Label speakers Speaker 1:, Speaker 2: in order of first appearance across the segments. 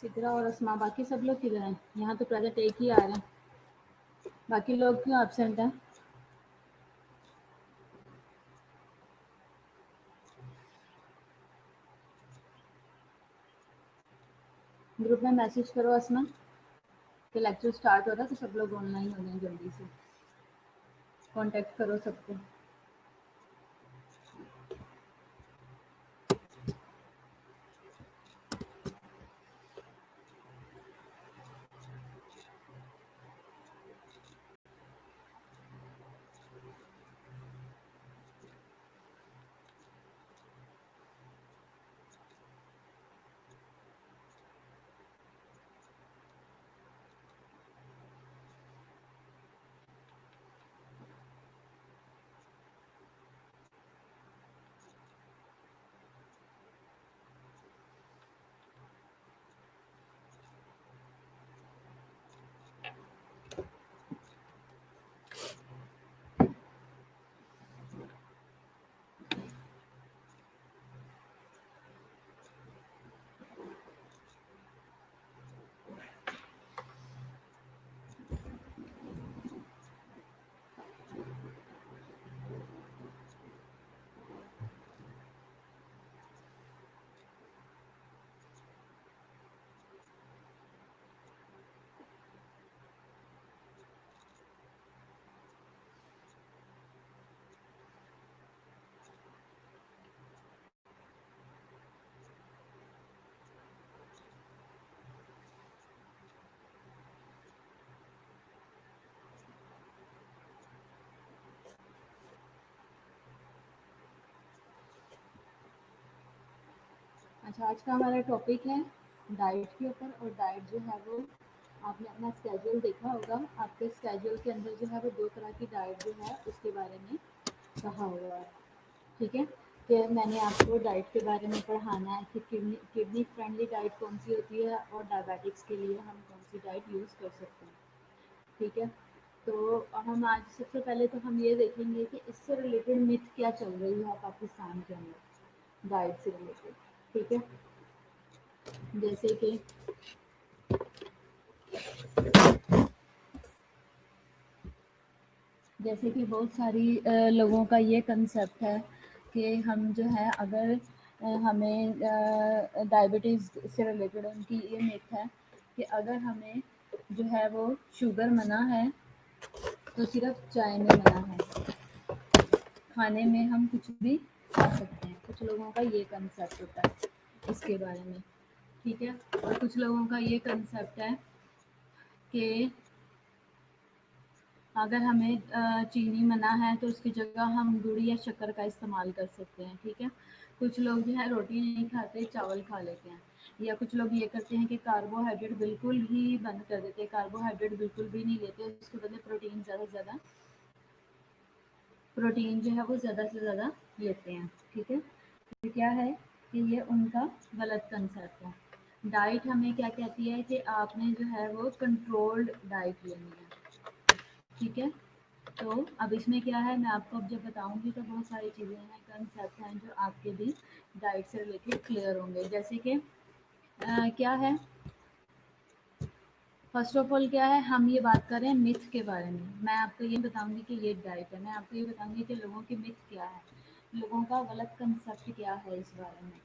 Speaker 1: सिद्रा और अस्मा, बाकी सब लोग किधर हैं? यहाँ तो प्रेजेंट एक ही आ रहे हैं, बाकी लोग क्यों एब्सेंट हैं? ग्रुप में मैसेज करो अस्मा कि लेक्चर स्टार्ट हो रहा है, तो सब लोग ऑनलाइन हो जाएं जल्दी से। कांटेक्ट करो सबको। अच्छा, आज का हमारा टॉपिक है डाइट के ऊपर। और डाइट जो है वो आपने अपना स्केड्यूल देखा होगा, आपके स्केड्यूल के अंदर जो है वो 2 तरह की डाइट जो है उसके बारे में कहा हुआ है। ठीक है, कि मैंने आपको डाइट के बारे में पढ़ाना है कि किडनी फ्रेंडली डाइट कौन सी होती है और डायबिटिक्स के लिए हम कौन सी डाइट यूज़ कर सकते हैं। ठीक है, तो हम आज सबसे पहले तो हम ये देखेंगे कि इससे रिलेटेड मिथ क्या चल रही है पाकिस्तान के अंदर डाइट से रिलेटेड। ठीक है, जैसे कि बहुत सारी लोगों का ये कंसेप्ट है कि हम जो है अगर हमें डायबिटीज़ से रिलेटेड उनकी ये मिथ है कि अगर हमें जो है वो शुगर मना है तो सिर्फ चाय में मना है, खाने में हम कुछ भी खा सकते हैं। कुछ लोगों का ये कंसेप्ट होता है इसके बारे में। ठीक है, और कुछ लोगों का ये कंसेप्ट है कि अगर हमें चीनी मना है तो उसकी जगह हम गुड़ या शक्कर का इस्तेमाल कर सकते हैं। ठीक है, कुछ लोग जो है रोटी नहीं खाते, चावल खा लेते हैं। या कुछ लोग ये करते हैं कि कार्बोहाइड्रेट बिल्कुल ही बंद कर देते हैं, कार्बोहाइड्रेट बिल्कुल भी नहीं लेते, उसके बदले प्रोटीन ज़्यादा से ज़्यादा प्रोटीन जो है वो ज़्यादा से ज़्यादा लेते हैं। ठीक है, तो क्या है कि ये उनका गलत कंसेप्ट है। डाइट हमें क्या कहती है कि आपने जो है वो कंट्रोल्ड डाइट लेनी है। ठीक है, तो अब इसमें क्या है, मैं आपको अब जब बताऊंगी तो बहुत सारी चीज़ें हैं, कंसेप्ट हैं जो आपके भी डाइट से रिलेटेड क्लियर होंगे। जैसे कि क्या है, फर्स्ट ऑफ ऑल क्या है, हम ये बात कर रहे हैं मिथ के बारे में। मैं आपको ये बताऊंगी कि ये डाइट है, मैं आपको ये बताऊंगी कि लोगों की मिथ क्या है, लोगों का गलत कंसेप्ट क्या है इस बारे में।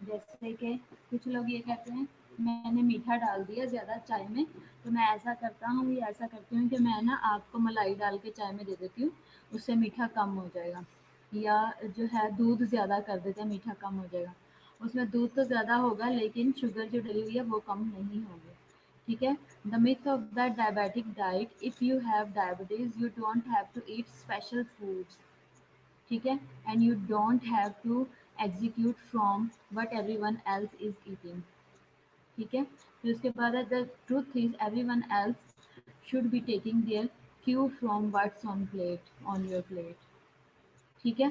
Speaker 1: जैसे कि कुछ लोग ये कहते हैं मैंने मीठा डाल दिया ज़्यादा चाय में, तो मैं ऐसा करता हूँ या ऐसा करती हूँ कि मैं ना आपको मलाई डाल के चाय में दे देती हूँ, उससे मीठा कम हो जाएगा। या जो है दूध ज़्यादा कर देते हैं, मीठा कम हो जाएगा। उसमें दूध तो ज़्यादा होगा लेकिन शुगर जो डली हुई है वो कम नहीं होगी। ठीक है, the myth of the diabetic diet: if you have diabetes you don't have to eat special foods। ठीक है, and you don't have to execute from what everyone else is eating। ठीक है, फिर उसके बाद है the truth is everyone else should be taking their cue from what's on your plate। ठीक है,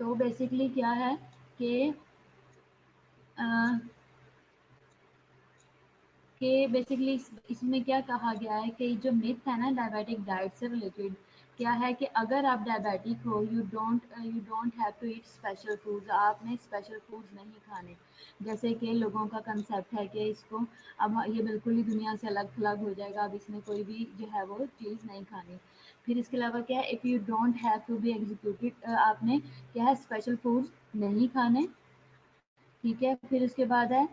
Speaker 1: तो बेसिकली क्या है कि बेसिकली इसमें क्या कहा गया है कि जो मिथ है ना डायबिटिक डाइट से रिलेटेड, क्या है कि अगर आप डायबिटिक हो, you don't have to eat special foods, आपने स्पेशल फूड्स नहीं खाने। जैसे कि लोगों का कंसेप्ट है कि इसको अब ये बिल्कुल ही दुनिया से अलग थलग हो जाएगा, अब इसने कोई भी जो है वो चीज़ नहीं खानी। फिर इसके अलावा क्या है, if you don't have to be executed, आपने क्या है स्पेशल फूड्स नहीं खाने। ठीक है, फिर उसके बाद है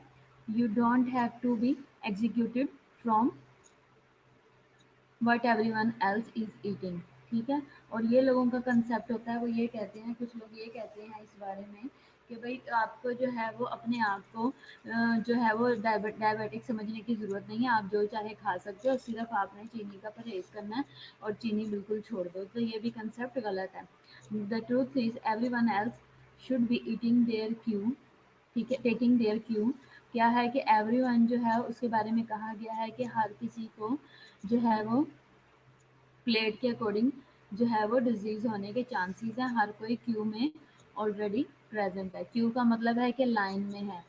Speaker 1: you don't have to be executed from what everyone else is eating. ठीक है, और ये लोगों का कंसेप्ट होता है, वो ये कहते हैं, कुछ लोग ये कहते हैं इस बारे में कि भाई आपको जो है वो अपने आप को जो है वो डायबिटिक समझने की ज़रूरत नहीं है, आप जो चाहे खा सकते हो, सिर्फ आपने चीनी का परहेज़ करना है और चीनी बिल्कुल छोड़ दो। तो ये भी कंसेप्ट गलत है। The truth is everyone else should be eating their cue. ठीक है, टेकिंग देयर क्यू। क्या है कि एवरीवन जो है उसके बारे में कहा गया है कि हर किसी को जो है वो प्लेट के अकॉर्डिंग जो है वो डिजीज़ होने के चांसेस हैं, हर कोई क्यू में ऑलरेडी प्रेजेंट है। क्यू का मतलब है कि लाइन में है,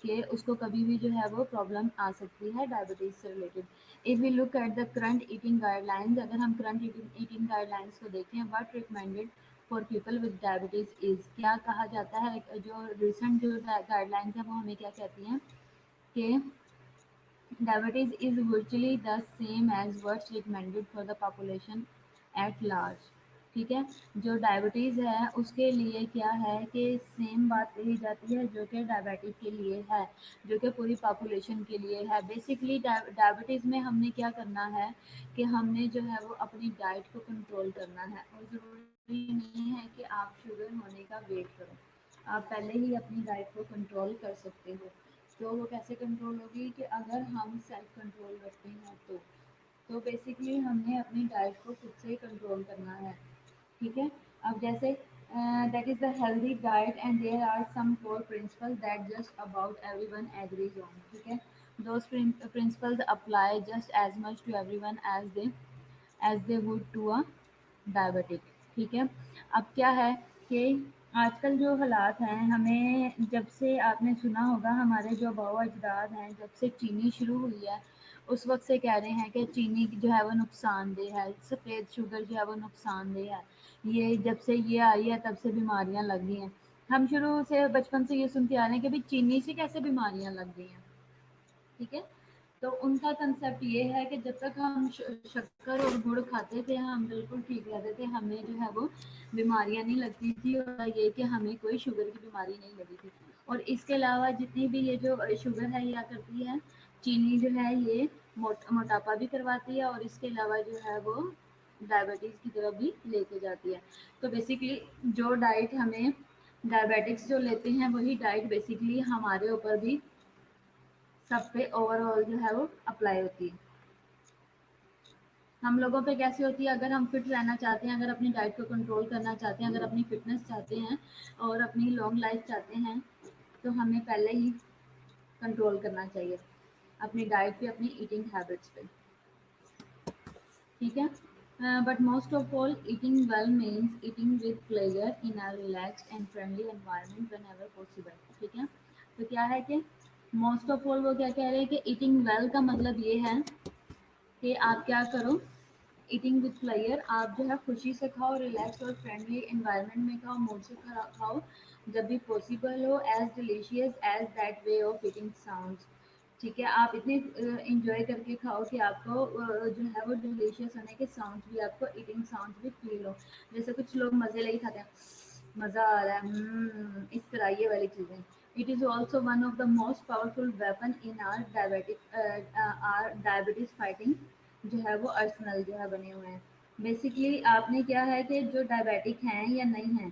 Speaker 1: कि उसको कभी भी जो है वो प्रॉब्लम आ सकती है डायबिटीज़ से related. If we look at the current eating guidelines, अगर हम करंट ईटिंग गाइडलाइंस को देखें, what recommended for people with diabetes is, क्या कहा जाता है, जो रिसेंट जो गाइडलाइंस हैं वो हमें क्या कहती हैं कि diabetes is virtually the same as what's recommended for the population at large। ठीक है, जो डायबिटीज़ है उसके लिए क्या है कि सेम बात कही जाती है जो कि डायबिटिक के लिए है, जो कि पूरी पॉपुलेशन के लिए है। बेसिकली डायबिटीज़ में हमने क्या करना है कि हमने जो है वो अपनी डाइट को कंट्रोल करना है, और ज़रूरी नहीं है कि आप शुगर होने का वेट करो, आप पहले ही अपनी डाइट को कंट्रोल कर सकते हो। तो वो कैसे कंट्रोल होगी कि अगर हम सेल्फ कंट्रोल रखते हैं तो बेसिकली हमने अपनी डाइट को खुद से कंट्रोल करना है। ठीक है, अब जैसे that is the healthy diet and there are some core principle that just about everyone agrees on. ठीक है, those principles apply just as much to everyone as they would to a diabetic. ठीक है, अब क्या है कि आजकल जो हालात हैं, हमें जब से आपने सुना होगा हमारे जो बाबा अजदाद हैं, जब से चीनी शुरू हुई है उस वक्त से कह रहे हैं कि चीनी जो है वो नुकसानदेह है, सफ़ेद शुगर जो है वो नुकसानदेह है। ये जब से ये आई है तब से बीमारियां लग गई हैं। हम शुरू से बचपन से ये सुनते आ रहे हैं कि भाई चीनी से कैसे बीमारियां लग गई हैं। ठीक है, तो उनका कंसेप्ट ये है कि जब तक हम शक्कर और गुड़ खाते थे हम बिल्कुल ठीक रहते थे, हमें जो है वो बीमारियां नहीं लगती थी, और ये कि हमें कोई शुगर की बीमारी नहीं लगी थी। और इसके अलावा जितनी भी ये जो शुगर है या करती है, चीनी जो है ये मोटापा भी करवाती है, और इसके अलावा जो है वो डायबिटीज़ की तरफ भी लेके जाती है। तो बेसिकली जो डाइट हमें डायबिटिक्स जो लेते हैं वही डाइट बेसिकली हमारे ऊपर भी सब पे ओवरऑल जो है वो अप्लाई होती है। हम लोगों पे कैसे होती है, अगर हम फिट रहना चाहते हैं, अगर अपनी डाइट को कंट्रोल करना चाहते हैं, अगर अपनी फिटनेस चाहते हैं और अपनी लॉन्ग लाइफ चाहते हैं, तो हमें पहले ही कंट्रोल करना चाहिए अपनी डाइट पे, अपनी ईटिंग हैबिट्स पे। ठीक है, but most of all eating well means eating with pleasure in a relaxed and friendly environment when ever possible. ठीक है, तो क्या है कि मोस्ट ऑफ ऑल वो क्या कह रहे हैं कि ईटिंग वेल का मतलब ये है कि आप क्या करो, ईटिंग विद प्लेयर, आप जो है खुशी से खाओ, रिलैक्स और फ्रेंडली एनवायरनमेंट में खाओ, मूड से खाओ जब भी पॉसिबल हो, as delicious as that way of eating sounds. ठीक है, आप इतने इंजॉय करके खाओ कि आपको जो है वो डिलीशियस होने के साउंड्स भी, आपको ईटिंग साउंड्स भी फील हो। जैसे कुछ लोग मज़े लेके खाते हैं, मज़ा आ रहा है, इस तरह ये वाली चीज़ें। It is also one of the most powerful weapon in are diabetes fighting जो है वो अर्सनल जो है बने हुए हैं। बेसिकली आपने क्या है कि जो डायबिटिक हैं या नहीं हैं,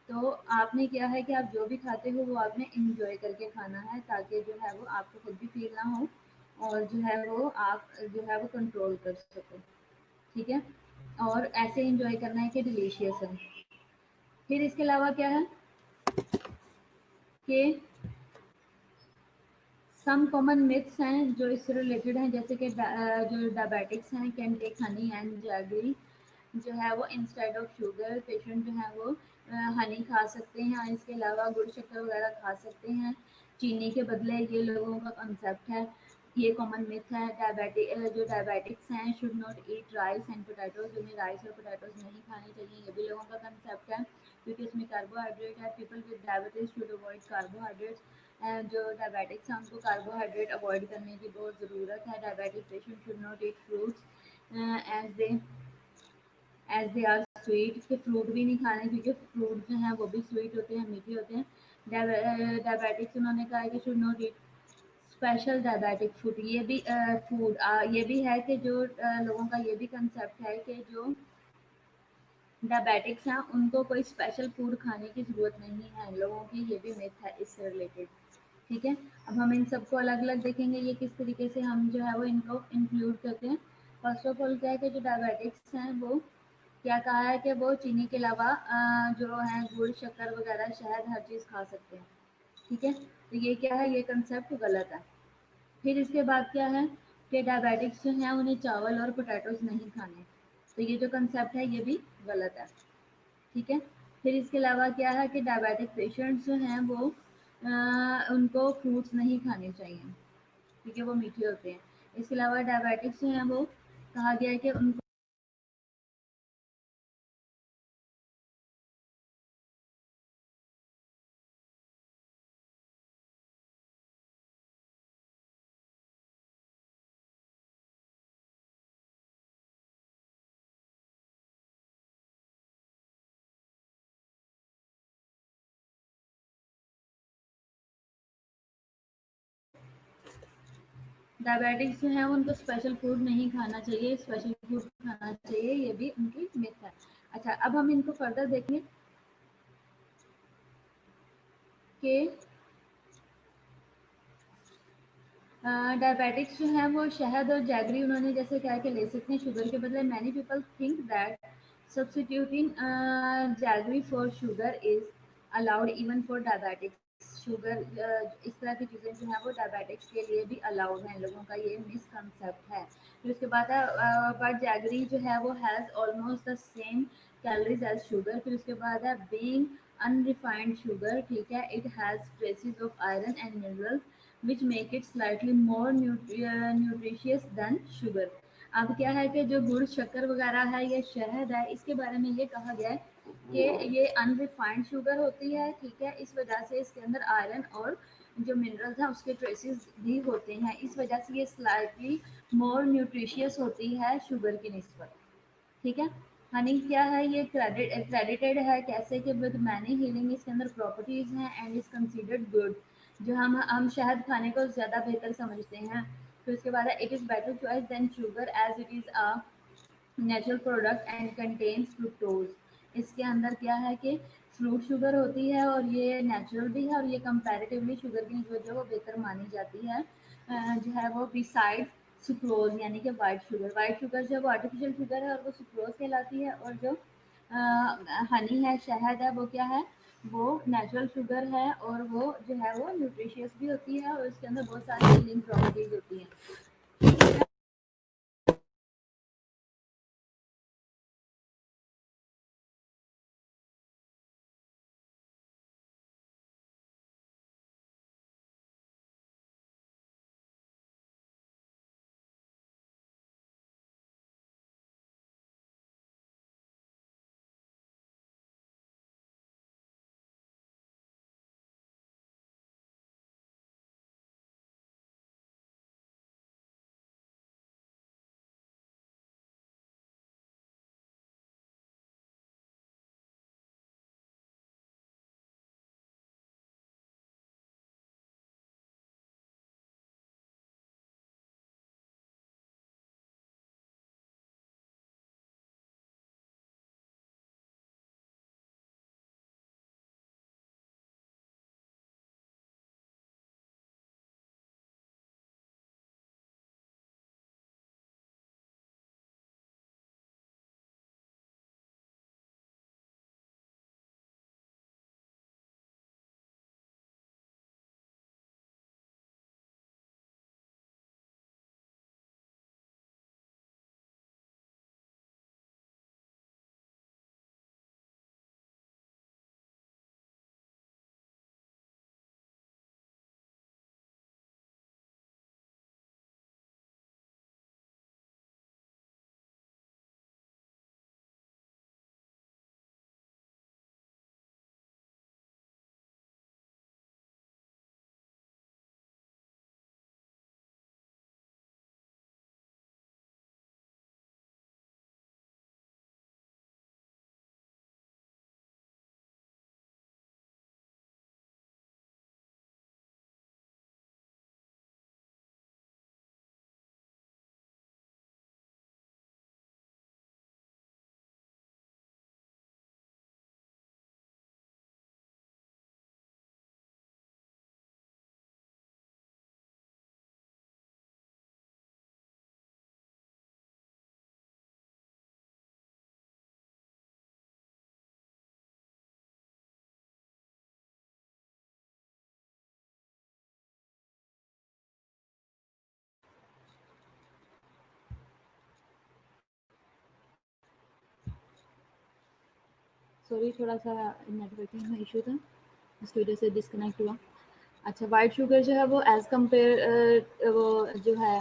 Speaker 1: तो आपने क्या है कि आप जो भी खाते हो वो आपने इंजॉय करके खाना है, ताकि जो है वो आपको खुद भी फील ना हो, और जो है वो आप जो है वो कंट्रोल कर सको। ठीक है, और ऐसे इंजॉय करना है कि डिलीशियस है। फिर इसके अलावा क्या है कि सम कॉमन मिथ्स हैं जो इससे रिलेटेड हैं, जैसे कि जो डायबिटिक्स हैं can take honey and jaggery जो है वो इंस्टेड ऑफ शुगर। पेशेंट जो है वो हनी खा सकते हैं, इसके अलावा गुड़ शक्कर वगैरह खा सकते हैं चीनी के बदले, ये लोगों का कंसेप्ट है। ये कॉमन मिथ है। जो डायबिटिक्स हैं should not eat rice and potatoes, उन्हें राइस और पोटैटोज नहीं खाने चाहिए, ये भी लोगों का कंसेप्ट है क्योंकि इसमें कार्बोहाइड्रेट है। People with diabetes should avoid carbohydrates, जो डायबिटिक्स हैं उनको कार्बोहाइड्रेट अवॉइड करने की बहुत ज़रूरत है। Diabetic patient should not eat fruits as they are sweet, के फ्रूट भी नहीं खाने क्योंकि फ्रूट जो हैं वो भी स्वीट होते हैं, मीठे होते हैं। डायबिटिक्स उन्होंने कहा है कि should not eat special diabetic food, ये भी है कि जो लोगों का ये भी कंसेप्ट है कि जो डायबिटिक्स हैं उनको कोई स्पेशल फूड खाने की ज़रूरत नहीं है, लोगों की ये भी मिथ है इससे रिलेटेड। ठीक है, अब हम इन सबको अलग अलग देखेंगे ये किस तरीके से हम जो है वो इनको इंक्लूड करते हैं। फर्स्ट ऑफ ऑल क्या है कि जो डायबिटिक्स हैं वो क्या कहा है कि वो चीनी के अलावा जो है गुड़ शक्कर वगैरह शहद हर चीज़ खा सकते हैं। ठीक है, तो ये क्या है, ये कंसेप्ट गलत है। फिर इसके बाद क्या है कि डायबिटिक्स जो हैं उन्हें चावल और पोटैटोज नहीं खाने, तो ये जो कंसेप्ट है ये भी गलत है। ठीक है, फिर इसके अलावा क्या है कि डायबिटिक पेशेंट्स जो हैं वो उनको फ्रूट्स नहीं खाने चाहिए क्योंकि वो मीठे होते हैं। इसके अलावा डायबिटिक्स जो हैं वो कहा गया है कि उनको डायबिटिक्स जो है उनको स्पेशल फूड नहीं खाना चाहिए, स्पेशल फूड खाना चाहिए, ये भी उनकी मिथ है। अच्छा, अब हम इनको फर्दर देखेंगे कि डायबिटिक्स जो है वो शहद और जैगरी उन्होंने जैसे क्या कि ले सकते हैं शुगर के बदले। Many people think that substituting jaggery for sugar is allowed even for diabetics. Sugar इस तरह की चीज़ें जो हैं वो डायबिटिक्स के लिए भी अलाउड हैं, लोगों का ये मिसकंसेप्ट है। फिर उसके बाद है बट जैगरी जो है वो has almost the same calories as sugar. फिर उसके बाद है बीइंग अनरिफाइंड शुगर, ठीक है, it has traces of iron and minerals which make it slightly more nutritious than sugar। अब क्या है कि जो गुड़ शक्कर वगैरह है या शहद है इसके बारे में ये कहा गया है कि ये अनरिफाइंड शुगर होती है। ठीक है, इस वजह से इसके अंदर आयरन और जो मिनरल्स हैं उसके ट्रेसेस भी होते हैं, इस वजह से ये स्लाइटली मोर न्यूट्रिशियस होती है शुगर की निस्बत। ठीक है, हनी क्या है, ये क्रेडिटेड है कैसे कि विद मैनी हीलिंग, इसके अंदर प्रॉपर्टीज हैं एंड इज कंसीडर्ड गुड, जो हम शहद खाने को ज़्यादा बेहतर समझते हैं। फिर उसके बाद है it is better choice than sugar as it is a natural product and contains fructose. इसके अंदर क्या है कि फ्रूट शुगर होती है और ये नेचुरल भी है और ये कंपैरेटिवली शुगर की जो जो वो बेहतर मानी जाती है। जो है वो बिसाइड सुक्रोज यानी कि वाइट शुगर जो है वो आर्टिफिशियल शुगर है और वो सुक्रोज कहलाती है, और जो हनी है, शहद है, वो क्या है, वो नेचुरल शुगर है और वो जो है वो न्यूट्रिशियस भी होती है और इसके अंदर बहुत सारी हीलिंग प्रॉपर्टीज होती हैं। सॉरी, थोड़ा-सा नेटवर्किंग में इश्यू था, इसकी वजह से डिस्कनेक्ट हुआ। अच्छा, व्हाइट शुगर जो है वो एज़ कम्पेयर वो जो है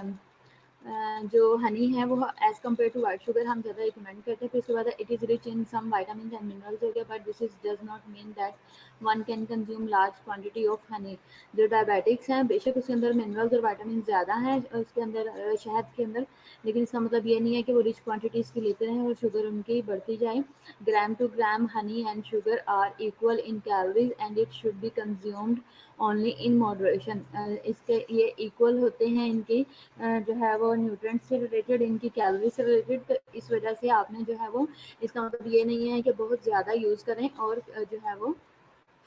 Speaker 1: जो हनी है वो as compare to white sugar हम ज़्यादा रिकमेंड करते हैं। फिर उसके बाद it is rich in some vitamins and minerals हो गया, but this is does not mean that one can consume large quantity of honey. जो डायबिटिक्स हैं बेशक उसके अंदर मिनरल्स और विटामिन ज़्यादा हैं उसके अंदर शहद के अंदर, लेकिन इसका मतलब ये नहीं है कि वो रिच क्वांटिटीज़ की लेते रहें और शुगर उनकी बढ़ती जाए। Gram to gram honey and sugar are equal in calories and it should be consumed only in moderation. इसके ये इक्वल होते हैं इनकी जो है वो न्यूट्रिएंट्स से रिलेटेड, इनकी कैलोरी से रिलेटेड, तो इस वजह से आपने जो है वो, इसका मतलब ये नहीं है कि बहुत ज़्यादा यूज़ करें और जो है वो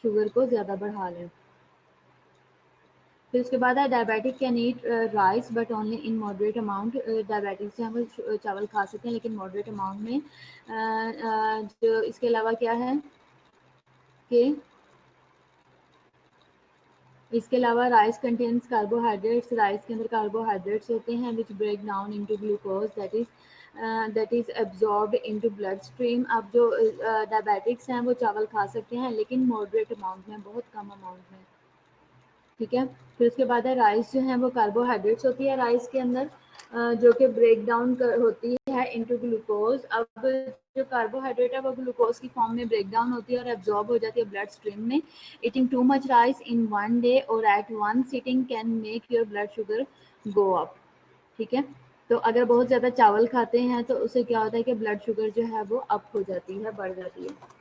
Speaker 1: शुगर को ज़्यादा बढ़ा लें। फिर उसके बाद है diabetic can eat rice but only in moderate amount. Diabetic से हम चावल खा सकते हैं लेकिन मॉडरेट अमाउंट में। जो इसके अलावा क्या है कि इसके अलावा राइस कंटेन्स कार्बोहाइड्रेट्स, राइस के अंदर कार्बोहाइड्रेट्स होते हैं which break down into glucose that is absorbed into blood stream. अब जो डायबिटिक्स हैं वो चावल खा सकते हैं लेकिन मॉडरेट अमाउंट में, बहुत कम अमाउंट में, ठीक है। फिर उसके बाद है राइस जो है वो कार्बोहाइड्रेट्स होती है राइस के अंदर जो कि ब्रेक डाउन होती है इनटू ग्लूकोज। अब जो कार्बोहाइड्रेट है वो ग्लूकोज की फॉर्म में ब्रेक डाउन होती है और एब्जॉर्ब हो जाती है ब्लड स्ट्रीम में। Eating too much rice in one day और at one sitting can make your blood sugar go up, ठीक है। तो अगर बहुत ज़्यादा चावल खाते हैं तो उससे क्या होता है कि ब्लड शुगर जो है वो अप हो जाती है, बढ़ जाती है।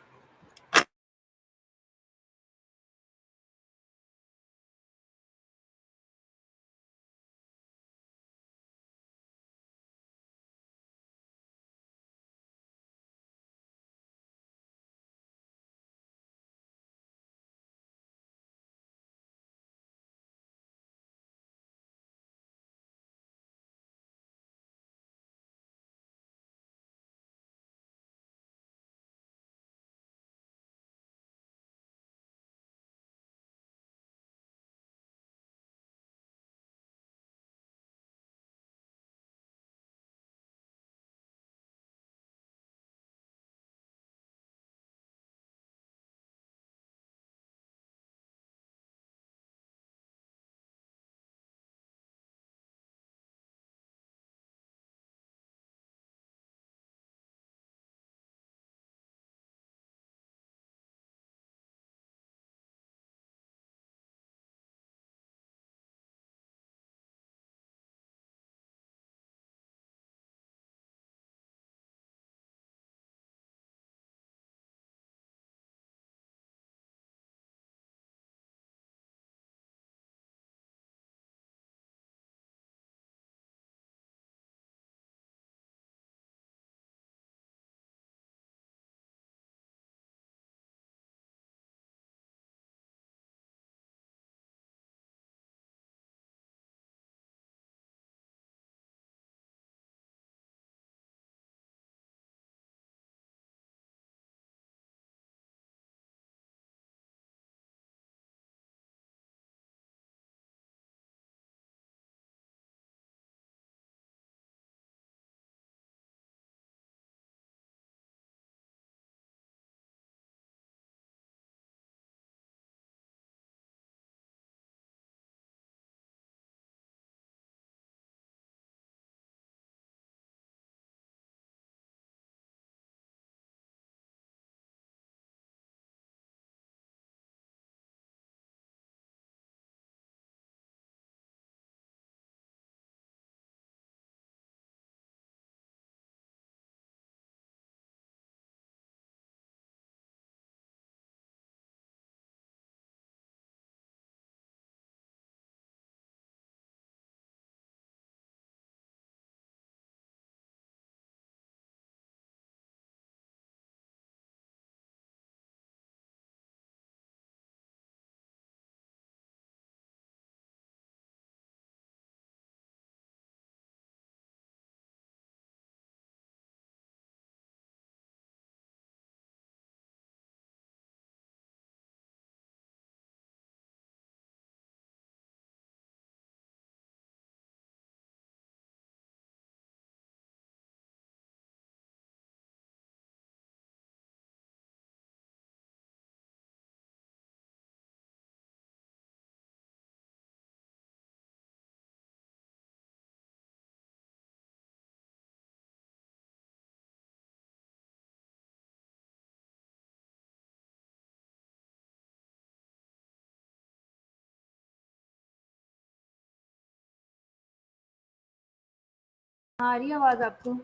Speaker 1: आ रही है आवाज आपको?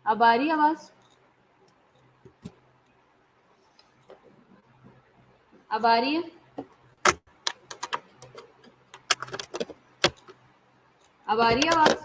Speaker 1: अब आ रही है आवाज? अब आ रही है? अब आ रही है आवाज?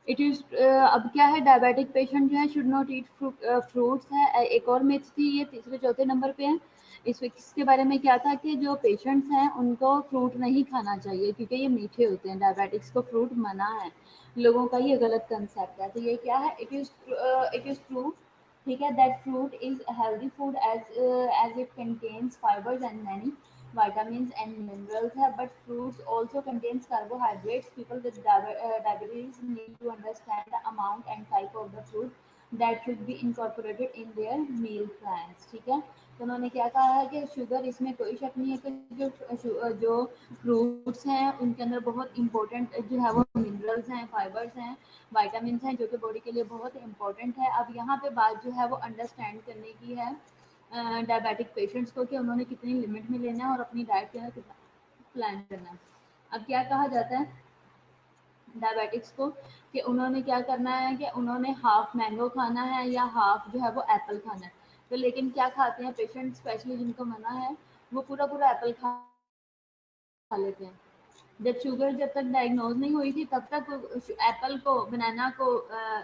Speaker 1: इट इज अब क्या है, डायबिटिक पेशेंट जो है शुड नॉट ईट फ्रूट्स है। एक और मिथ थी, ये तीसरे चौथे नंबर पे है। इसके बारे में क्या था कि जो पेशेंट्स हैं उनको फ्रूट नहीं खाना चाहिए क्योंकि ये मीठे होते हैं, डायबिटिक्स को फ्रूट मना है। लोगों का ये गलत कंसेप्ट है। तो ये क्या है, इट इज ट्रू, ठीक है, that fruit is healthy food as it contains fibres and many vitamins and minerals have, but fruits also contains carbohydrates. People with diabetes need to understand the amount and type of the fruit that should be incorporated in their meal plans, ठीक है। तो उन्होंने क्या कहा है कि sugar, इसमें कोई शक नहीं है कि जो फ्रूट्स हैं उनके अंदर बहुत इंपॉर्टेंट जो है वो मिनरल्स हैं, फाइबर्स हैं, वाइटामिन हैं, जो कि बॉडी के लिए बहुत इंपॉर्टेंट है। अब यहाँ पे बात जो है वो अंडरस्टैंड करने की है डायबिटिक पेशेंट्स को कि उन्होंने कितनी लिमिट में लेना है और अपनी डाइट के अंदर कितना प्लान करना है। अब क्या कहा जाता है डायबिटिक्स को कि उन्होंने क्या करना है कि उन्होंने हाफ मैंगो खाना है या हाफ जो है वो एप्पल खाना है। तो लेकिन क्या खाते हैं पेशेंट, स्पेशली जिनको मना है, वो पूरा पूरा एप्पल खा लेते हैं। जब तक डायग्नोज नहीं हुई थी तब तक एप्पल को, बनाना को,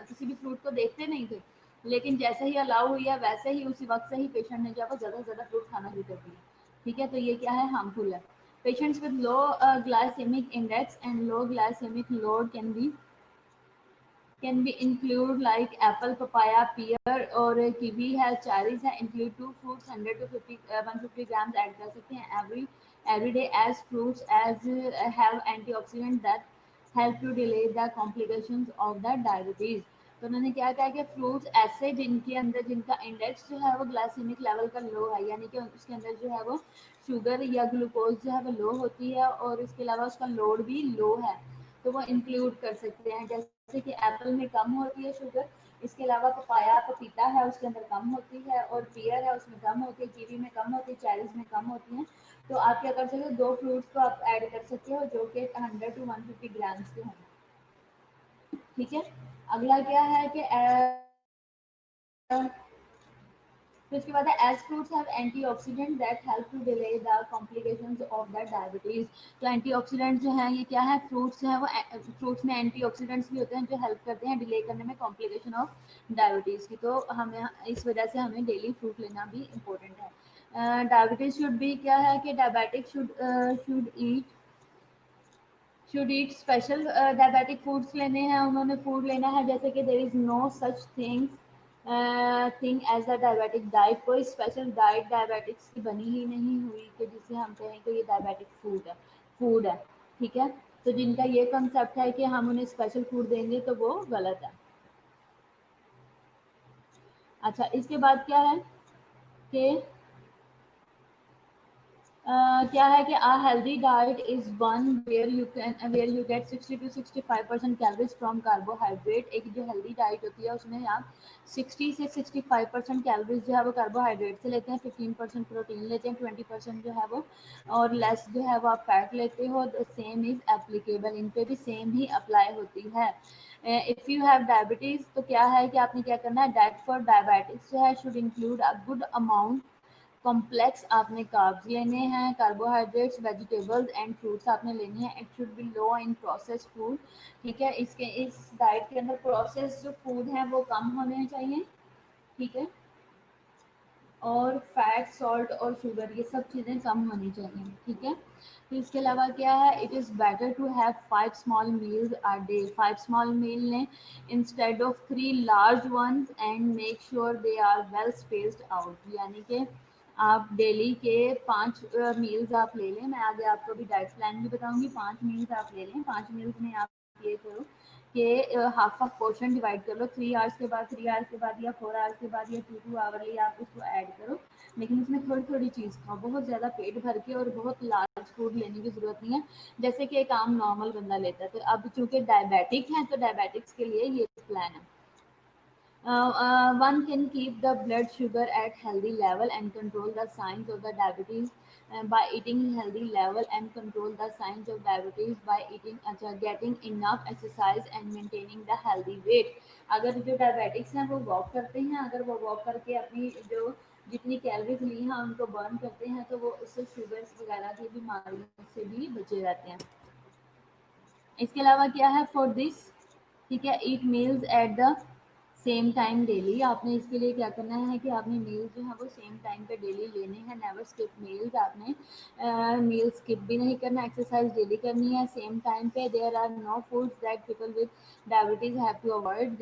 Speaker 1: किसी भी फ्रूट को देखते नहीं थे। लेकिन जैसे ही अलाउ हुई है वैसे ही उसी वक्त से ही पेशेंट ने जो है ज़्यादा से ज़्यादा फ्रूट खाना शुरू कर दिया, ठीक है। तो ये क्या है, हार्मफुल है। Patients with low glycemic index and low glycemic load can be include like apple, papaya, pear और kiwi है, cherries है। Include two fruits 100 to 150 grams add कर सकते हैं every day as fruits as have antioxidant that help to delay the complications of the diabetes। तो उन्होंने क्या कहा कि फ्रूट्स ऐसे जिनके अंदर जिनका इंडेक्स जो है वो ग्लाइसेमिक लेवल का लो है, यानी कि उसके अंदर जो है वो शुगर या ग्लूकोज जो है वो लो होती है और इसके अलावा उसका लोड भी लो है, तो वो इंक्लूड कर सकते हैं। जैसे कि एप्पल में कम होती है शुगर, इसके अलावा पपाया, पपीता है, उसके अंदर कम होती है, और पियर है उसमें कम होती है, कीवी में कम होती है, चेरीज में कम होती है। तो आप क्या कर सकते हो, दो फ्रूट्स को आप ऐड कर सकते हो जो कि 100 to 150 ग्राम्स के हों, ठीक है। अगला क्या है कि फिर उसके बाद है as fruits have antioxidant that help to delay the complications of the diabetes. तो एंटीऑक्सीडेंट जो है ये क्या है, फ्रूट्स जो है वो फ्रूट्स में एंटीऑक्सीडेंट्स भी होते हैं जो हेल्प करते हैं डिले करने में कॉम्प्लिकेशन ऑफ डायबिटीज की। तो हमें इस वजह से हमें डेली फ्रूट लेना भी इम्पोर्टेंट है। डायबिटीज शुड भी क्या है कि diabetic should eat special diabetic foods लेने हैं, उन्होंने फूड लेना है, जैसे कि there is no such thing as a diabetic diet. कोई स्पेशल डाइट डायबिटिक्स की बनी ही नहीं हुई कि जिसे हम कहें कि ये डायबिटिक फूड है, ठीक है। तो जिनका ये कंसेप्ट है कि हम उन्हें स्पेशल फूड देंगे तो वो गलत है। अच्छा, इसके बाद क्या है कि क्या है कि a healthy diet is one where you get 60 to 65% calories from carbohydrate. एक जो हेल्दी डाइट होती है उसमें आप 60 से 65% कैलोरीज जो है वो कार्बोहाइड्रेट से लेते हैं, 15% प्रोटीन लेते हैं, 20% जो है वो और लेस जो है वो आप फैट लेते हो। सेम इज एप्लीकेबल, इन पे भी सेम ही अप्लाई होती है। इफ़ यू हैव डायबिटीज़ तो क्या है कि आपने क्या करना है, डाइट फॉर डायबिटिक्स जो है should include a good amount complex, आपने कार्ब्स लेने हैं, कार्बोहाइड्रेट्स, वेजिटेबल्स एंड फ्रूट्स आपने लेने हैं। It should B low in process food, ठीक है। इस डाइट के अंदर प्रोसेस जो फूड है वो कम होने चाहिए, ठीक है। और फैट, सॉल्ट और शुगर ये सब चीज़ें कम होनी चाहिए, ठीक है। तो इसके अलावा क्या है, it is better to have 5 small meals a day. 5 small meal लें instead of 3 large ones and make sure they are well spaced out, यानी कि आप डेली के 5 मील्स आप ले लें। मैं आगे आपको भी डाइट प्लान भी बताऊंगी। 5 मील्स आप ले लें, 5 मील्स में आप ये करो कि हाफ ऑफ पोर्शन डिवाइड कर लो, 3 आवर्स के बाद, 3 आवर्स के बाद या 4 आवर्स के बाद या 2 आवरली आप उसको ऐड करो। लेकिन उसमें थोड़ी थोड़ी चीज़ खाओ, बहुत ज़्यादा पेट भर के और बहुत लार्ज फूड लेने की ज़रूरत नहीं है जैसे कि एक आम नॉर्मल बंदा लेता है। तो अब चूंकि डायबिटिक है तो डायबिटिक्स के लिए ये प्लान है। One can keep the blood sugar at healthy level and control the signs of the diabetes by eating healthy level and control the signs of diabetes by eating अच्छा getting enough exercise and maintaining the healthy weight. अगर जो diabetics हैं वो walk करते हैं, अगर वो walk करके अपनी जो जितनी कैलोरीज ली हैं उनको बर्न करते हैं तो वो उससे शुगर्स वगैरह की बीमारियों से भी बचे रहते हैं। इसके अलावा क्या है फॉर दिस, ठीक है, eat meals at the same time daily. आपने इसके लिए क्या करना है कि आपने मील्स जो है वो सेम टाइम पे डेली लेने हैं, नेवर स्किप मील्स। आपने मील स्किप भी नहीं करना, एक्सरसाइज डेली करनी है सेम टाइम पे। There are no foods that people with diabetes have to avoid.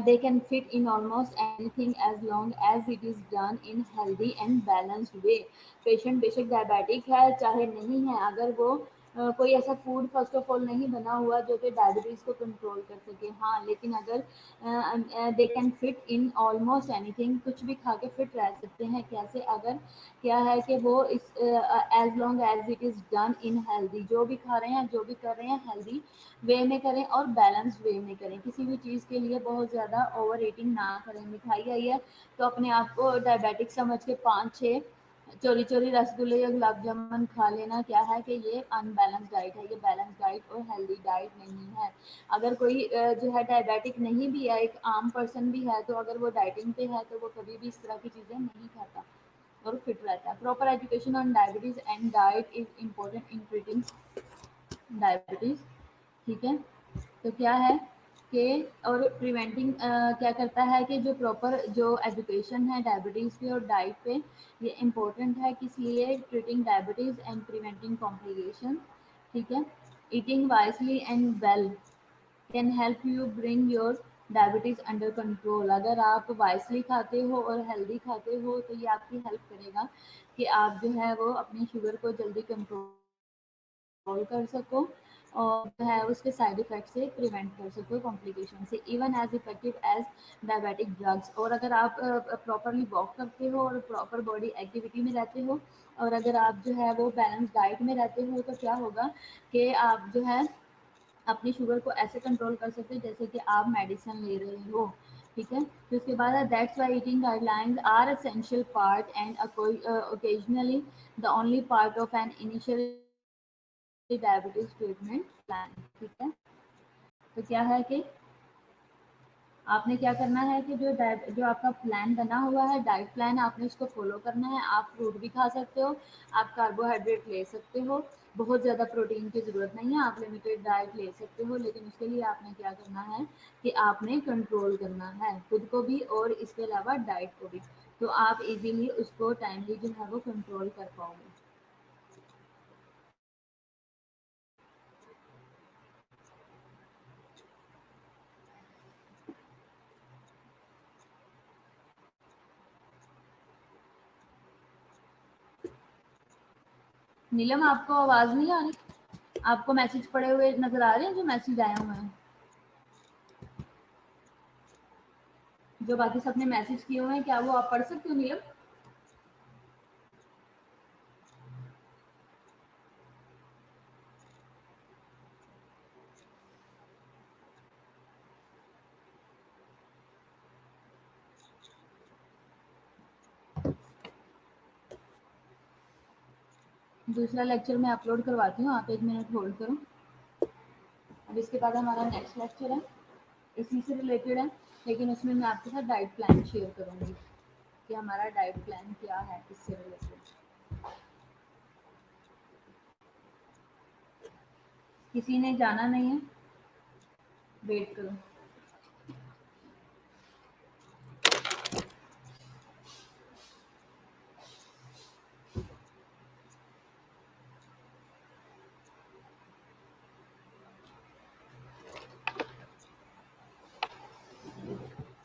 Speaker 1: they can fit in almost anything as long as it is done in healthy and balanced way। Patient बेशक diabetic है चाहे नहीं है, अगर वो कोई ऐसा फूड फर्स्ट ऑफ ऑल नहीं बना हुआ जो कि डायबिटीज़ को कंट्रोल कर सके, हाँ, लेकिन अगर they can fit in almost anything, कुछ भी खा के फिट रह सकते हैं। कैसे? अगर क्या है कि वो इस as long as it is done in healthy, जो भी खा रहे हैं जो भी कर रहे हैं हेल्दी वे में करें और बैलेंस वे में करें। किसी भी चीज़ के लिए बहुत ज़्यादा ओवर ईटिंग ना करें। मिठाई आई है तो अपने आप को डायबिटिक समझ के 5-6 चोरी चोरी रसगुल्ले या गुलाब जामुन खा लेना क्या है कि ये अनबैलेंस डाइट है, ये बैलेंस डाइट और हेल्दी डाइट नहीं है। अगर कोई जो है डायबिटिक नहीं भी है, एक आम पर्सन भी है, तो अगर वो डाइटिंग पे है तो वो कभी भी इस तरह की चीज़ें नहीं खाता और फिट रहता है। Proper education on diabetes and diet is important in treating diabetes, ठीक है। तो क्या है कि और प्रिवेंटिंग क्या करता है कि जो प्रॉपर जो एजुकेशन है डायबिटीज़ पे और डाइट पे ये इम्पोर्टेंट है, किस लिए? Treating diabetes and preventing complication, ठीक है। Eating wisely and well can help you bring your diabetes under control. अगर आप वाइसली खाते हो और हेल्दी खाते हो तो ये आपकी हेल्प करेगा कि आप जो है वो अपनी शुगर को जल्दी कंट्रोल कर सको और जो है उसके साइड इफ़ेक्ट से प्रिवेंट कर सको, कॉम्प्लिकेशन से। Even as effective as diabetic drugs. और अगर आप प्रॉपरली वॉक करते हो और प्रॉपर बॉडी एक्टिविटी में रहते हो और अगर आप जो है वो बैलेंस डाइट में रहते हो तो क्या होगा कि आप जो है अपनी शुगर को ऐसे कंट्रोल कर सकते हो जैसे कि आप मेडिसिन ले रहे हो, ठीक है। तो उसके बाद that's why eating guidelines are essential part and occasionally the only part of an initial diabetes treatment plan, ठीक है। तो क्या है कि आपने क्या करना है कि जो आपका प्लान बना हुआ है डाइट प्लान, आपने उसको फॉलो करना है। आप फ्रूट भी खा सकते हो, आप कार्बोहाइड्रेट ले सकते हो, बहुत ज़्यादा प्रोटीन की ज़रूरत नहीं है, आप लिमिटेड डाइट ले सकते हो। लेकिन उसके लिए आपने क्या करना है कि आपने कंट्रोल करना है खुद को भी और इसके अलावा डाइट को भी, तो आप इजीली उसको टाइमली जो है वो कंट्रोल कर पाओगे। नीलम, आपको आवाज़ नहीं आ रही? आपको मैसेज पड़े हुए नज़र आ रहे हैं जो मैसेज आए हुए हैं? जो बाकी सबने मैसेज किए हुए हैं क्या वो आप पढ़ सकते हो नीलम? दूसरा लेक्चर मैं अपलोड करवाती हूँ, आप 1 मिनट होल्ड करो। अब इसके बाद हमारा नेक्स्ट लेक्चर है, इसी से रिलेटेड है, लेकिन उसमें मैं आपके साथ डाइट प्लान शेयर करूँगी कि हमारा डाइट प्लान क्या है इससे रिलेटेड। किसी ने जाना नहीं है, वेट करो।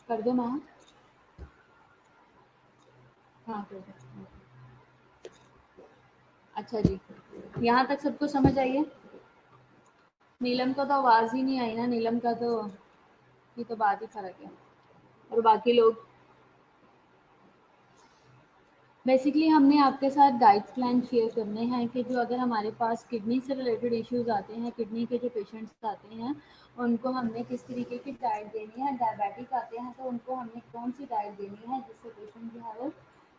Speaker 1: कर दो माँ। हाँ कर दो। अच्छा जी, यहाँ तक सबको समझ आई है? नीलम को तो आवाज़ ही नहीं आई ना, नीलम का तो ये तो बात ही फर्क है। और बाकी लोग बेसिकली हमने आपके साथ डाइट प्लान शेयर करने हैं कि जो अगर हमारे पास किडनी से रिलेटेड इश्यूज आते हैं, किडनी के जो पेशेंट्स आते हैं उनको हमने किस तरीके की डाइट देनी है। डायबिटिक आते हैं तो उनको हमने कौन सी डाइट देनी है जिससे पेशेंट जो है वो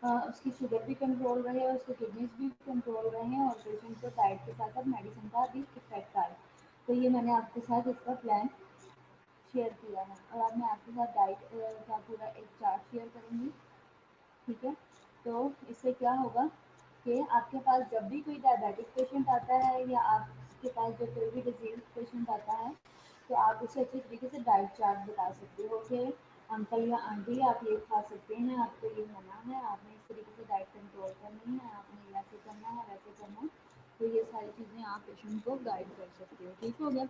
Speaker 1: उसकी शुगर भी कंट्रोल रहे और उसके किडनीज भी कंट्रोल रहे और पेशेंट को डाइट के साथ साथ मेडिसिन का भी इफेक्ट आए। तो ये मैंने आपके साथ इसका प्लान शेयर किया है और अब मैं आपके साथ डाइट का पूरा एक चार्ट शेयर करूँगी। ठीक है, तो इससे क्या होगा कि आपके पास जब भी कोई डायबिटिक पेशेंट आता है या आपके पास जब कोई भी डिजीज पेशेंट आता है तो आप उसे अच्छे तरीके से डाइट चार्ट बता सकते हो कि अंकल या आंटी आप ये खा सकते हैं, आपको ये होना है, आपने इस तरीके से डाइट कंट्रोल करनी है, आपने ऐसे करना है वैसे करना है। तो ये सारी चीज़ें आप पेशेंट को गाइड कर सकते हो। ठीक हो गया,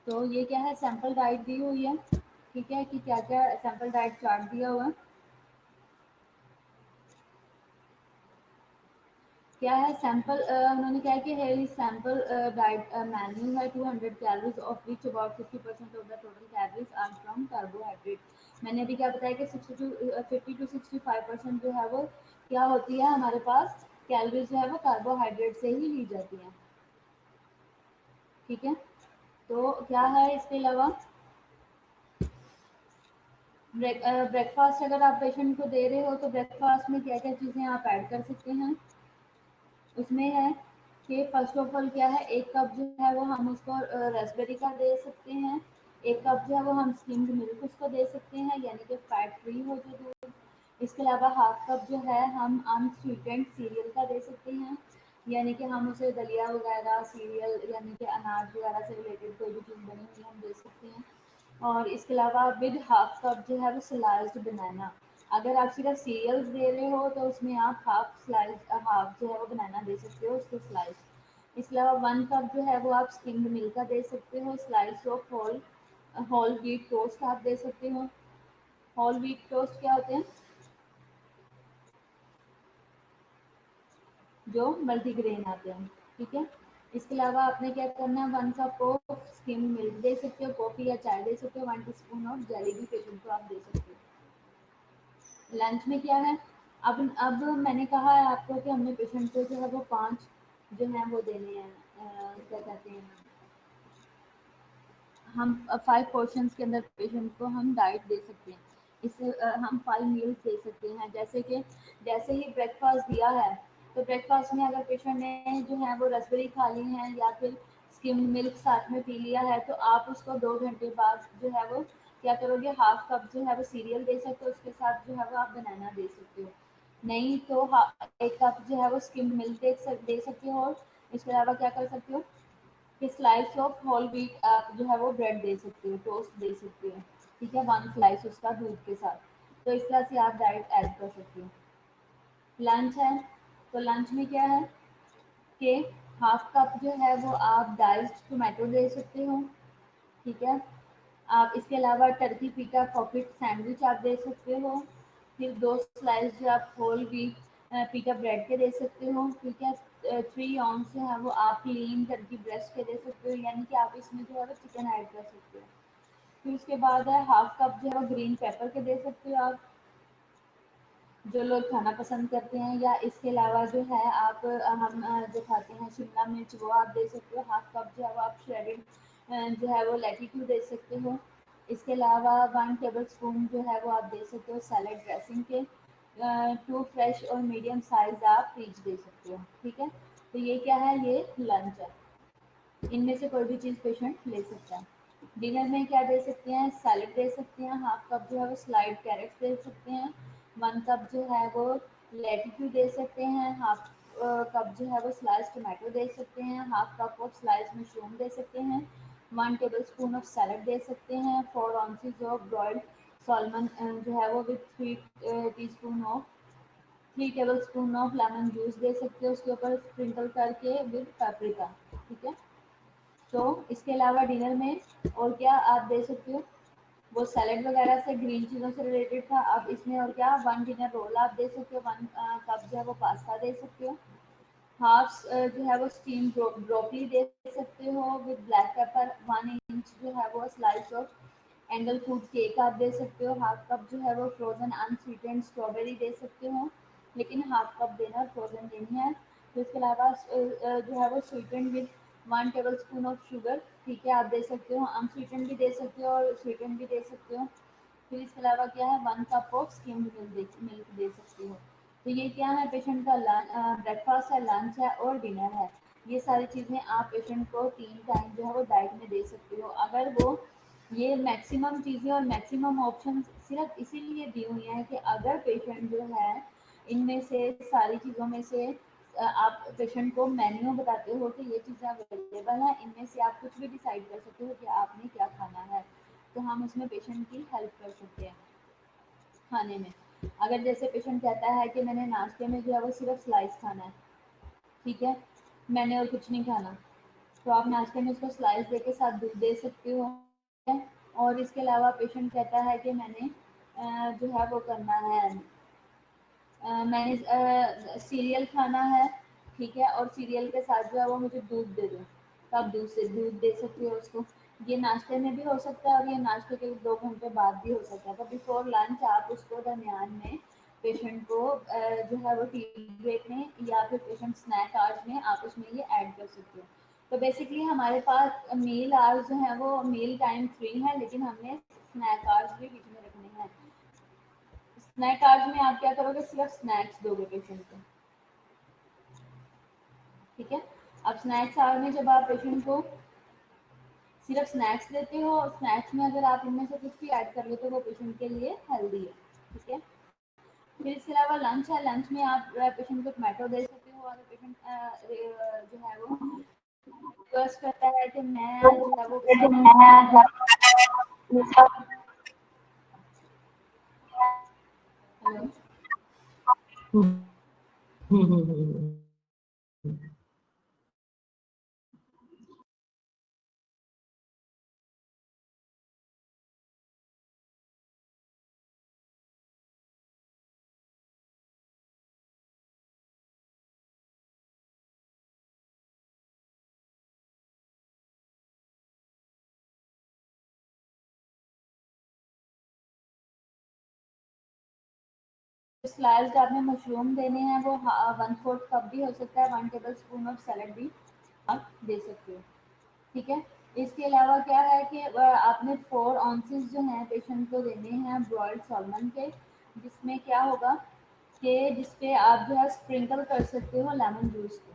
Speaker 1: तो ये क्या है, सैम्पल डाइट दी हुई है। ठीक है, कि क्या क्या सैम्पल डाइट चार्ट दिया हुआ है। क्या है सैंपल, उन्होंने क्या है कि है सैंपल डाइट मेन्यू है 200 calories of which about 50% of the total calories are from carbohydrate. मैंने अभी क्या बताया कि 50 to 65% जो है वो क्या होती है हमारे पास कैलोरीज जो है वो कार्बोहाइड्रेट से ही ली जाती हैं। ठीक है, तो क्या है इसके अलावा ब्रेकफास्ट अगर आप पेशेंट को दे रहे हो तो ब्रेकफास्ट में क्या क्या चीज़ें आप ऐड कर सकते हैं। उसमें है कि फर्स्ट ऑफ ऑल क्या है, एक कप जो है वो हम उसको रास्पबेरी का दे सकते हैं, एक कप जो है वो हम स्किम्ड मिल्क उसको दे सकते हैं यानी कि फैट फ्री हो जो दूध। इसके अलावा हाफ कप जो है हम अनस्वीटेंड सीरियल का दे सकते हैं यानी कि हम उसे दलिया वगैरह सीरियल यानी कि अनाज वगैरह से रिलेटेड कोई भी चीज़ बनी हुई हम दे सकते हैं। और इसके अलावा विद हाफ कप जो है वो स्लाइस्ड बनाना। अगर आप सिर्फ सीरियल्स दे रहे हो तो उसमें आप हाफ जो है वो बनाना दे सकते हो उसको स्लाइस। इसके अलावा 1 कप जो है वो आप स्किम्ड मिल्क का दे सकते हो। Slice of whole wheat toast आप दे सकते हो। होल व्हीट टोस्ट क्या होते हैं, जो मल्टीग्रेन आते हैं। ठीक है, इसके अलावा आपने क्या करना है, 1 कप ऑफ स्किम्ड मिल्क दे सकते हो, कॉफ़ी या चाय दे सकते हो, 1 टीस्पून ऑफ जेली भी पेशेंट को आप दे सकते हो। लंच में क्या है, अब मैंने कहा है आपको कि हमने पेशेंट को जो है वो 5 जो है वो देने हैं, क्या कहते हैं, हम 5 पोर्शंस के अंदर पेशेंट को हम डाइट दे सकते हैं। इससे हम 5 मील्स दे सकते हैं। जैसे कि जैसे ही ब्रेकफास्ट दिया है तो ब्रेकफास्ट में अगर पेशेंट ने जो है वो रसबेरी खा ली है या फिर स्किम्ड मिल्क साथ में पी लिया है तो आप उसको 2 घंटे बाद जो है वो क्या करोगे, हाफ कप जो है वो सीरियल दे सकते हो, उसके साथ जो है वो आप बनाना दे सकते हो। नहीं तो 1 कप जो है वो स्किम्ड मिल्क दे सकते हो। और इसके अलावा क्या कर सकते हो कि स्लाइस ऑफ होल व्हीट आप जो है वो ब्रेड दे सकते हो, टोस्ट दे सकते हो। ठीक है, 1 स्लाइस उसका दूध के साथ। तो इस तरह से आप डाइट ऐड कर सकते हो। लंच है, तो लंच में क्या है कि हाफ कप जो है वो आप डाइस्ड टोमेटो दे सकते हो। ठीक है, आप इसके अलावा टर्की पीटा पॉकेट सैंडविच आप दे सकते हो। फिर 2 स्लाइस जो आप होल व्हीट पीटा ब्रेड के दे सकते हो। ठीक है, 3 ऑन्स जो है वो आप लीन टर्की ब्रेस्ट के दे सकते हो यानी कि आप इसमें जो है वो चिकन ऐड कर सकते हो। फिर उसके बाद है हाफ कप जो है वो ग्रीन पेपर के दे सकते हो आप, जो लोग खाना पसंद करते हैं। या इसके अलावा जो है आप हम जो खाते हैं शिमला मिर्च वो आप दे सकते हो। हाफ कप जो है वो आप श्रेडेड जो है वो लेटिट्यूड दे सकते हो। इसके अलावा 1 टेबल स्पून जो है वो आप दे सकते हो सैलड ड्रेसिंग के। 2 फ्रेश और मीडियम साइज आप पीच दे सकते हो। ठीक है, तो ये क्या है, ये लंच है। इनमें से कोई भी चीज़ पेशेंट ले सकता है। डिनर में क्या दे सकते हैं, सैलेड दे सकते हैं, हाफ कप जो है वो स्लाइड कैरेट्स दे सकते हैं, 1 कप जो है वो लेटिट्यूड दे सकते हैं, हाफ कप जो है वो स्लाइस टोमेटो दे सकते हैं, half cup of slice mushroom दे सकते हैं, 1 टेबल स्पून ऑफ सैलड दे सकते हैं, 4 ऑन्सेस ऑफ ब्रॉयल्ड सॉलमन जो है वो with 3 teaspoon of 3 tablespoon of lemon juice दे सकते हो उसके ऊपर स्प्रिंकल करके विद पेपरिका। ठीक है, तो इसके अलावा डिनर में और क्या आप दे सकते हो, वो सैलेड वगैरह से ग्रीन चीज़ों से रिलेटेड था। अब इसमें और क्या, 1 डिनर रोल आप दे सकते हो, 1 कप जो है वो पास्ता दे सकते हो, हाफ जो है वो स्टीम ब्रोकली दे सकते हो विद ब्लैक पेपर, 1 इंच जो है वो slice of angle food cake आप दे सकते हो, हाफ कप जो है वो फ्रोजन अनस्वीटेंड स्ट्रॉबेरी दे सकते हो, लेकिन हाफ कप देना, फ्रोजन देनी है। तो इसके अलावा जो है वो sweetened with 1 tablespoon of sugar ठीक है, आप दे सकते हो, अनस्वीटेंड भी दे सकते हो और स्वीटेंड भी दे सकते हो। फिर इसके अलावा क्या है, 1 कप ऑफ स्किम्ड मिल्क दे सकती हो। तो ये क्या है, पेशेंट का ब्रेकफास्ट है, लंच है और डिनर है। ये सारी चीज़ें आप पेशेंट को 3 टाइम जो है वो डाइट में दे सकते हो। अगर वो ये मैक्सिमम चीज़ें और मैक्सिमम ऑप्शन सिर्फ इसीलिए दी हुई हैं कि अगर पेशेंट जो है इनमें से सारी चीज़ों में से आप पेशेंट को मेन्यू बताते हो कि ये चीज़ें अवेलेबल हैं, इनमें से आप कुछ भी डिसाइड कर सकते हो कि आपने क्या खाना है, तो हम उसमें पेशेंट की हेल्प कर सकते हैं खाने में। अगर जैसे पेशेंट कहता है कि मैंने नाश्ते में जो है वो सिर्फ स्लाइस खाना है, ठीक है, मैंने और कुछ नहीं खाना, तो आप नाश्ते में उसको स्लाइस दे के साथ दूध दे सकते हो। और इसके अलावा पेशेंट कहता है कि मैंने जो है वो करना है, मैंने सीरियल खाना है, ठीक है, और सीरियल के साथ जो है वो मुझे दूध दे दो, तो आप दूध दे सकते हो उसको। ये नाश्ते में भी हो सकता है और ये नाश्ते के 2 घंटे बाद भी हो सकता है। तो बिफोर लंच आप उसको दरमियान में पेशेंट को जो है वो टी ब्रेक में या फिर पेशेंट स्नैक आवर्स में आप उसमें ये ऐड कर सकते हो। तो बेसिकली हमारे पास मील आवर्स जो है वो मील टाइम 3 है, लेकिन हमने स्नैक आवर्स भी बीच में रखने हैं। स्नैक आवर्स में आप क्या करोगे, सिर्फ स्नैक्स दोगे पेशेंट को, ठीक है। अब स्नैक्स आवर में जब आप पेशेंट को सिर्फ स्नैक्स देते हो, स्नैक्स में अगर आप इनमें से कुछ भी ऐड कर लेते हो वो पेशेंट के लिए हेल्दी है, ठीक है। फिर इसके अलावा लंच है, लंच में आप पेशेंट को टमाटो दे सकते हो। अगर पेशेंट जो है वो रिक्वेस्ट करता है कि मैं जो है वो हेलो, स्लाइस्ड आपने मशरूम देने हैं, वो 1/4 कप भी हो सकता है, 1 टेबल स्पून ऑफ सैलड भी आप दे सकते हो, ठीक है। इसके अलावा क्या है कि आपने 4 ऑunces जो हैं पेशेंट को देने हैं ब्रॉइल्ड सॉल्मन के, जिसमें क्या होगा कि जिसपे आप जो है स्प्रिंकल कर सकते हो लेमन जूस को।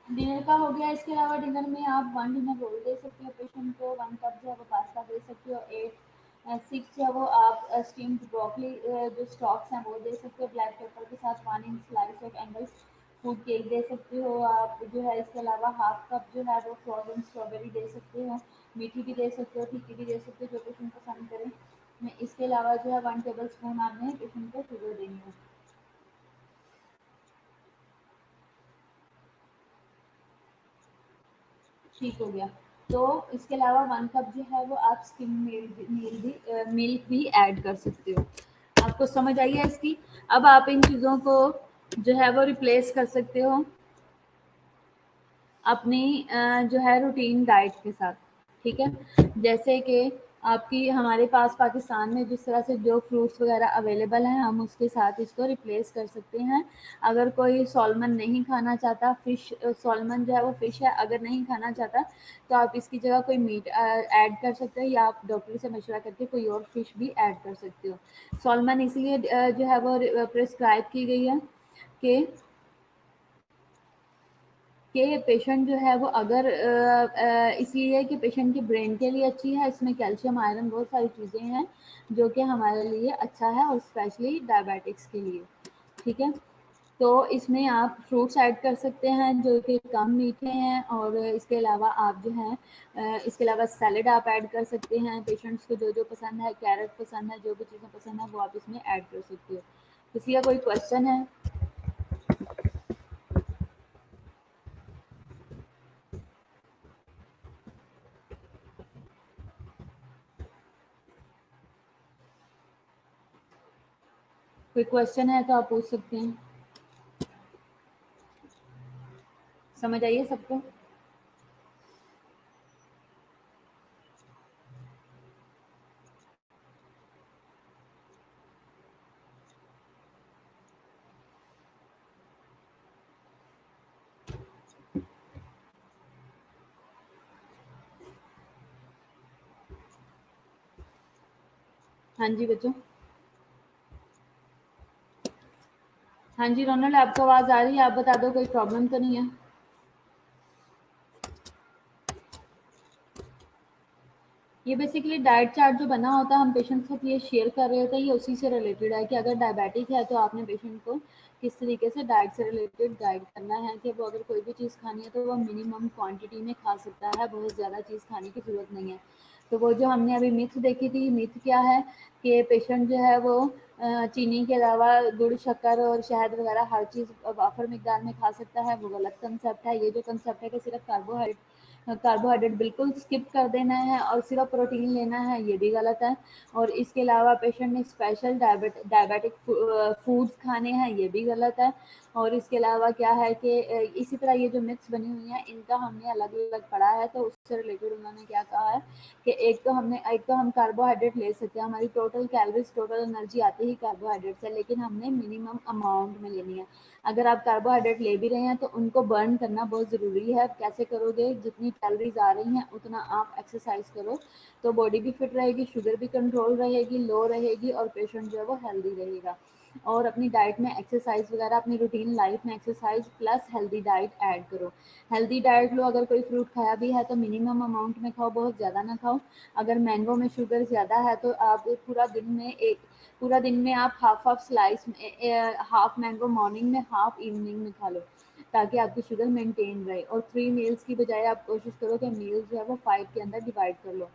Speaker 1: डिनर का हो गया। इसके अलावा डिनर में आप 1 डिनर रोल दे सकते हो पेशेंट को, 1 कप जो है वो पास्ता दे सकते हो, 6 जो है वो आप स्टीम्ड ब्रोकली जो स्टॉक्स हैं वो दे सकते हो ब्लैक पेपर के साथ, 1 inch slice of angels food cake दे सकते हो आप जो है। इसके अलावा हाफ कप जो है वो फ्रोजन स्ट्रॉबेरी दे सकते हो, मीठी भी दे सकते हो, तीखी भी दे सकते हो, जो पेशेंट पसंद करें। इसके अलावा जो है 1 टेबल स्पून आपने पेशेंट को शुगर देनी है। ठीक हो गया। तो इसके अलावा 1 कप जो है वो आप स्किम मिल्क भी ऐड कर सकते हो। आपको समझ आई है इसकी? अब आप इन चीज़ों को जो है वो रिप्लेस कर सकते हो अपनी जो है रूटीन डाइट के साथ, ठीक है। जैसे कि आपकी हमारे पास पाकिस्तान में जिस तरह से जो फ्रूट्स वगैरह अवेलेबल हैं, हम उसके साथ इसको रिप्लेस कर सकते हैं। अगर कोई सॉल्मन नहीं खाना चाहता, फ़िश सॉल्मन जो है वो फ़िश है, अगर नहीं खाना चाहता तो आप इसकी जगह कोई मीट ऐड कर सकते हो, या आप डॉक्टर से मशवरा करके कोई और फ़िश भी ऐड कर सकते हो। सॉल्मन इसलिए जो है वो प्रिस्क्राइब की गई है कि पेशेंट जो है वो अगर इसलिए कि पेशेंट के ब्रेन के लिए अच्छी है, इसमें कैल्शियम, आयरन, बहुत सारी चीज़ें हैं जो कि हमारे लिए अच्छा है, और स्पेशली डायबिटिक्स के लिए, ठीक है। तो इसमें आप फ्रूट्स ऐड कर सकते हैं जो कि कम मीठे हैं, और इसके अलावा आप जो है इसके अलावा सैलेड आप ऐड कर सकते हैं। पेशेंट्स को जो जो पसंद है, कैरेट पसंद है, जो भी चीज़ें पसंद है वो आप इसमें ऐड कर सकते हो। किसी का कोई क्वेश्चन है? कोई क्वेश्चन है तो आप पूछ सकते हैं। समझ आइए सबको? हाँ जी बच्चों। हाँ जी रोनल, आपको आवाज़ आ रही है? आप बता दो, कोई प्रॉब्लम तो नहीं है? ये बेसिकली डाइट चार्ट जो बना होता है, हम पेशेंट के साथ ये शेयर कर रहे होते हैं, ये उसी से रिलेटेड है कि अगर डायबिटिक है तो आपने पेशेंट को किस तरीके से डाइट से रिलेटेड गाइड करना है कि वो अगर कोई भी चीज़ खानी है तो वो मिनिमम क्वांटिटी में खा सकता है, बहुत ज़्यादा चीज़ खाने की ज़रूरत नहीं है। तो वो जो हमने अभी मिथ देखी थी, मिथ क्या है कि पेशेंट जो है वो चीनी के अलावा गुड़, शक्कर और शहद वगैरह हर चीज़ वाफर मिकदार में खा सकता है, वो गलत कंसेप्ट है। ये जो कंसेप्ट है कि सिर्फ कार्बोहाइड्रेट बिल्कुल स्किप कर देना है और सिर्फ प्रोटीन लेना है, ये भी गलत है। और इसके अलावा पेशेंट ने स्पेशल डायबिटिक फूड्स खाने हैं, ये भी गलत है। और इसके अलावा क्या है कि इसी तरह ये जो मिथ्स बनी हुई हैं, इनका हमने अलग अलग पढ़ा है। तो उससे रिलेटेड उन्होंने क्या कहा है कि एक तो हम कार्बोहाइड्रेट ले सकते हैं, हमारी टोटल कैलोरीज, टोटल एनर्जी आती ही कार्बोहाइड्रेट से, लेकिन हमने मिनिमम अमाउंट में लेनी है। अगर आप कार्बोहाइड्रेट ले भी रहे हैं तो उनको बर्न करना बहुत ज़रूरी है। कैसे करोगे? जितनी कैलोरीज आ रही हैं उतना आप एक्सरसाइज करो, तो बॉडी भी फिट रहेगी, शुगर भी कंट्रोल रहेगी, लो रहेगी, और पेशेंट जो है वो हेल्दी रहेगा। और अपनी डाइट में एक्सरसाइज वगैरह, अपनी रूटीन लाइफ में exercise plus healthy diet add करो। हेल्दी डाइट लो, अगर कोई फ्रूट खाया भी है तो मिनिमम अमाउंट में खाओ, बहुत ज़्यादा ना खाओ। अगर मैंगो में शुगर ज़्यादा है तो आप पूरा दिन में आप हाफ स्लाइस में हाफ मैंगो मॉर्निंग में, हाफ इवनिंग में खा लो, ताकि आपकी शुगर मेंटेन रहे। और 3 मील्स की बजाय आप कोशिश करो कि मील्स जो है वो 5 के अंदर डिवाइड कर लो,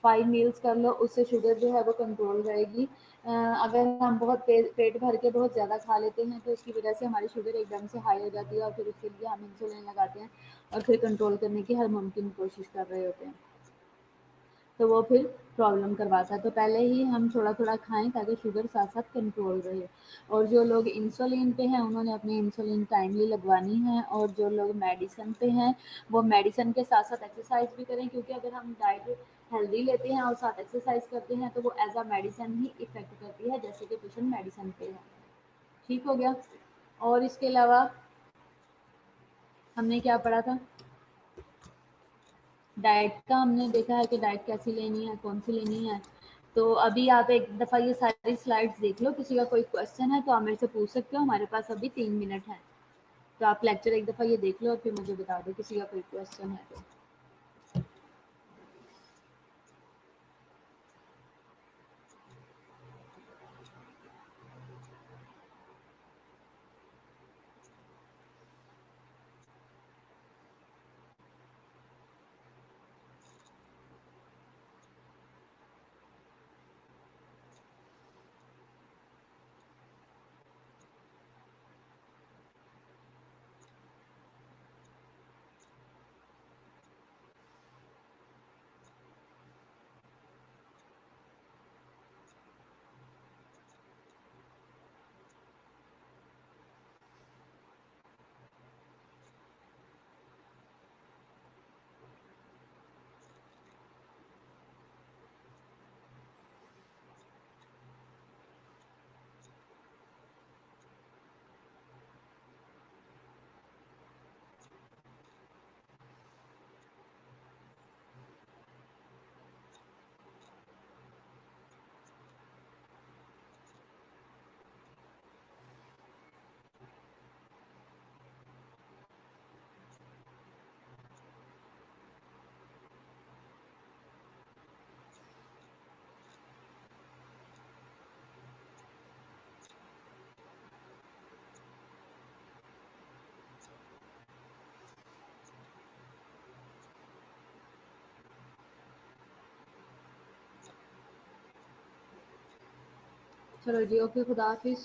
Speaker 1: 5 मील्स कर लो, उससे शुगर जो है वो कंट्रोल रहेगी। अगर हम बहुत पेट भर के बहुत ज़्यादा खा लेते हैं तो उसकी वजह से हमारी शुगर एकदम से हाई हो जाती है, और फिर उसके लिए हम इंसुलिन लगाते हैं और फिर कंट्रोल करने की हर मुमकिन कोशिश कर रहे होते हैं, तो वो फिर प्रॉब्लम करवाता है। तो पहले ही हम थोड़ा-थोड़ा खाएँ ताकि शुगर साथ-साथ कंट्रोल रहे। और जो लोग इंसुलिन पे हैं उन्होंने अपनी इंसुलिन टाइमली लगवानी है, और जो लोग मेडिसिन पे हैं वो मेडिसिन के साथ-साथ एक्सरसाइज भी करें, क्योंकि अगर हम डाइट हेल्दी लेते हैं और साथ एक्सरसाइज करते हैं तो वो as a medicine he effect करती है, जैसे कि पेशेंट मेडिसिन पे है। ठीक हो गया? और इसके अलावा हमने क्या पढ़ा था? डाइट का हमने देखा है कि डाइट कैसी लेनी है, कौन सी लेनी है। तो अभी आप एक दफ़ा ये सारी स्लाइड्स देख लो, किसी का कोई क्वेश्चन है तो आप मेरे से पूछ सकते हो, हमारे पास अभी 3 मिनट है। तो आप लेक्चर एक दफ़ा ये देख लो और फिर मुझे बता दो किसी का कोई क्वेश्चन है तो। चलो जी, ओके, खुदा हाफिज़।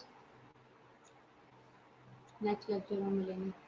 Speaker 1: नेक्स्ट लेक्चर में मिलेंगे।